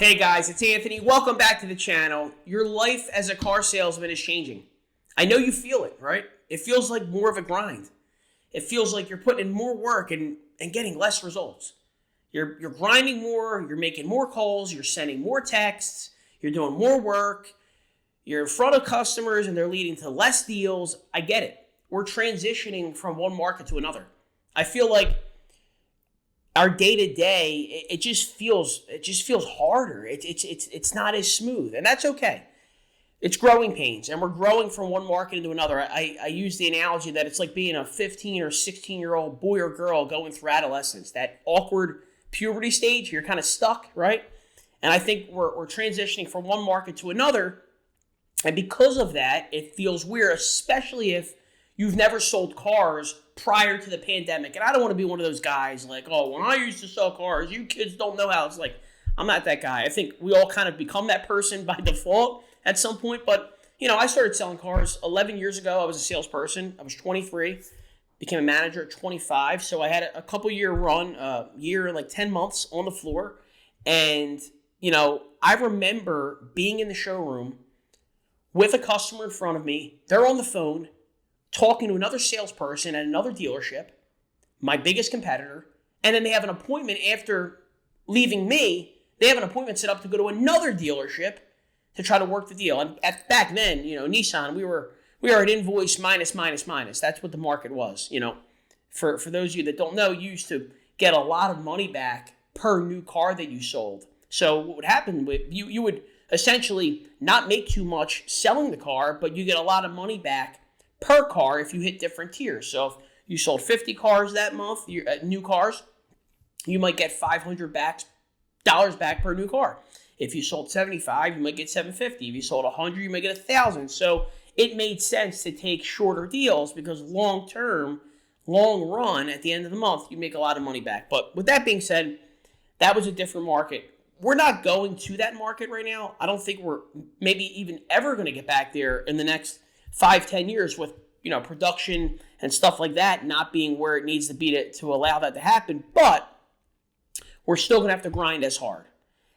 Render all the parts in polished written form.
Hey guys, it's Anthony. Welcome back to the channel. Your life as a car salesman is changing. I know you feel it, right? It feels like more of a grind. It feels like you're putting in more work and getting less results. You're grinding more, you're making more calls, you're sending more texts, you're doing more work, you're in front of customers and they're leading to less deals. I get it. We're transitioning from one market to another. I feel like our day-to-day, it just feels harder. It's not as smooth, and that's okay. It's growing pains, and we're growing from one market into another. I use the analogy that it's like being a 15 or 16-year-old boy or girl going through adolescence, that awkward puberty stage. You're kind of stuck, right? And I think we're transitioning from one market to another, and because of that, it feels weird, especially if you've never sold cars prior to the pandemic. And I don't want to be one of those guys like, oh, when I used to sell cars, you kids don't know how. It's like, I'm not that guy. I think we all kind of become that person by default at some point. But, I started selling cars 11 years ago. I was a salesperson. I was 23, became a manager at 25. So I had a couple year run, year and like 10 months on the floor. And, I remember being in the showroom with a customer in front of me. They're on the phone, talking to another salesperson at another dealership, my biggest competitor, and then they have an appointment after leaving me. They have an appointment set up to go to another dealership to try to work the deal. And back then, Nissan, we were at invoice minus. That's what the market was. For those of you that don't know, you used to get a lot of money back per new car that you sold. So what would happen with you would essentially not make too much selling the car, but you get a lot of money back per car if you hit different tiers. So if you sold 50 cars that month, new cars, you might get $500 back per new car. If you sold 75, you might get $750. If you sold 100, you might get $1,000. So it made sense to take shorter deals because long run, at the end of the month, you make a lot of money back. But with that being said, that was a different market. We're not going to that market right now. I don't think we're maybe even ever going to get back there in the next 5-10 years with, production and stuff like that not being where it needs to be to allow that to happen. But we're still going to have to grind as hard.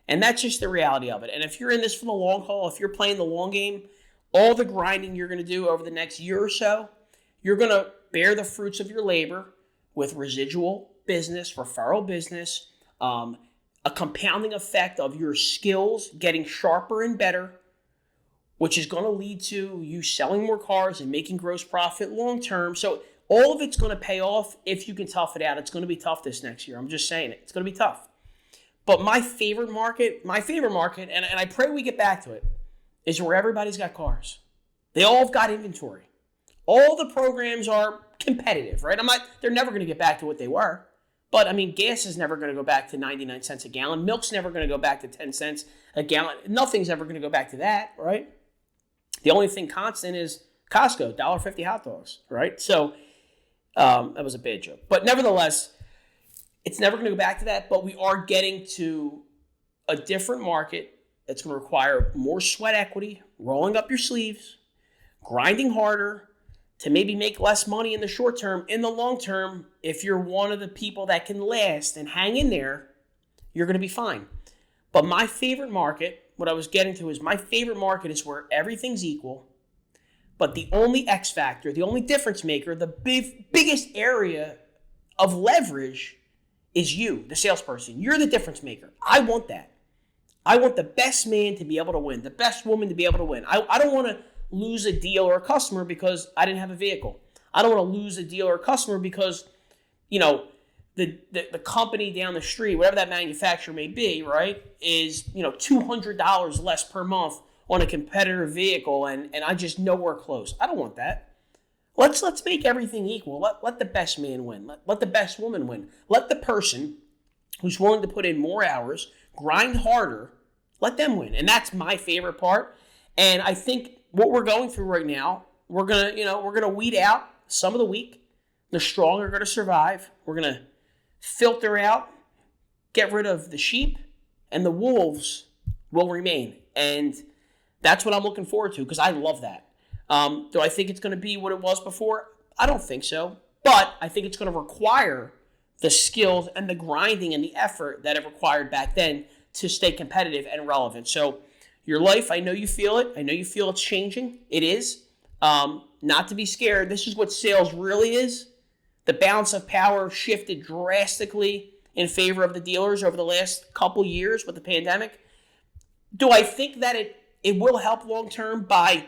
And that's just the reality of it. And if you're in this for the long haul, if you're playing the long game, all the grinding you're going to do over the next year or so, you're going to bear the fruits of your labor with residual business, referral business, a compounding effect of your skills getting sharper and better, which is going to lead to you selling more cars and making gross profit long term. So all of it's going to pay off if you can tough it out. It's going to be tough this next year. I'm just saying it. It's going to be tough. But my favorite market, and I pray we get back to it, is where everybody's got cars. They all have got inventory. All the programs are competitive, right? They're never going to get back to what they were. But, gas is never going to go back to 99 cents a gallon. Milk's never going to go back to 10 cents a gallon. Nothing's ever going to go back to that, right? The only thing constant is Costco, $1.50 hot dogs, right? So that was a bad joke. But nevertheless, it's never going to go back to that. But we are getting to a different market that's going to require more sweat equity, rolling up your sleeves, grinding harder to maybe make less money in the short term. In the long term, if you're one of the people that can last and hang in there, you're going to be fine. But my favorite market, what I was getting to is my favorite market is where everything's equal, but the only X factor, the only difference maker, the biggest area of leverage is you, the salesperson. You're the difference maker. I want that. I want the best man to be able to win, the best woman to be able to win. I don't want to lose a deal or a customer because I didn't have a vehicle. I don't want to lose a deal or a customer because, the company down the street, whatever that manufacturer may be, right, is, $200 less per month on a competitor vehicle, and I just nowhere close. I don't want that. Let's make everything equal. Let the best man win. Let the best woman win. Let the person who's willing to put in more hours, grind harder, let them win. And that's my favorite part. And I think what we're going through right now, we're gonna weed out some of the weak. The strong are gonna survive. We're gonna filter out, get rid of the sheep, and the wolves will remain. And that's what I'm looking forward to because I love that. Do I think it's going to be what it was before? I don't think so. But I think it's going to require the skills and the grinding and the effort that it required back then to stay competitive and relevant. So your life, I know you feel it. I know you feel it's changing. It is. Not to be scared. This is what sales really is. The balance of power shifted drastically in favor of the dealers over the last couple years with the pandemic. Do I think that it will help long term by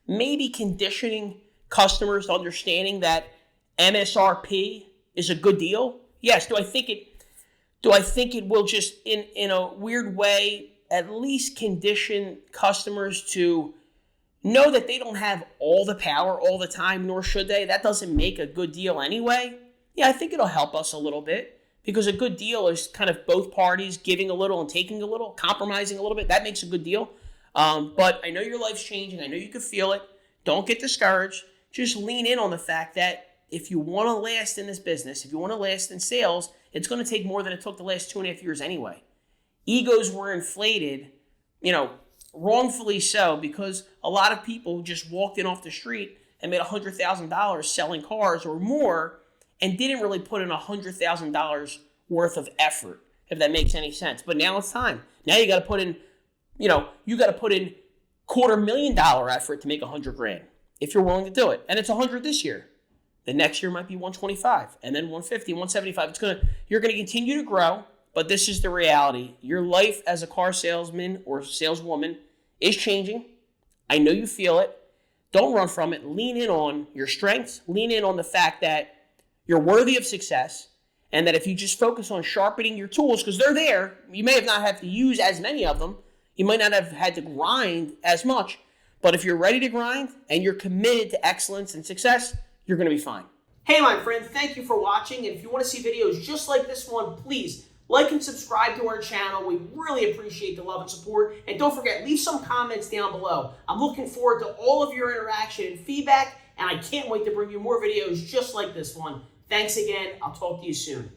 maybe conditioning customers to understanding that MSRP is a good deal? Yes. Do I think it will just in a weird way at least condition customers to know that they don't have all the power all the time, nor should they? That doesn't make a good deal anyway. Yeah, I think it'll help us a little bit because a good deal is kind of both parties giving a little and taking a little, compromising a little bit. That makes a good deal. But I know your life's changing. I know you can feel it. Don't get discouraged. Just lean in on the fact that if you want to last in this business, if you want to last in sales, it's going to take more than it took the last 2.5 years anyway. Egos were inflated, wrongfully so, because a lot of people just walked in off the street and made $100,000 selling cars or more and didn't really put in $100,000 worth of effort, if that makes any sense. But now it's time. Now you got to put in, you got to put in $250,000 effort to make $100,000 if you're willing to do it. And it's 100 this year. The next year might be 125 and then 150, 175. You're going to continue to grow. But this is the reality. Your life as a car salesman or saleswoman is changing. I know you feel it. Don't run from it. Lean in on your strengths. Lean in on the fact that you're worthy of success and that if you just focus on sharpening your tools, because they're there, you may have not had to use as many of them. You might not have had to grind as much. But if you're ready to grind and you're committed to excellence and success, you're going to be fine. Hey, my friend, thank you for watching. And if you want to see videos just like this one, please like and subscribe to our channel. We really appreciate the love and support. And don't forget, leave some comments down below. I'm looking forward to all of your interaction and feedback, and I can't wait to bring you more videos just like this one. Thanks again. I'll talk to you soon.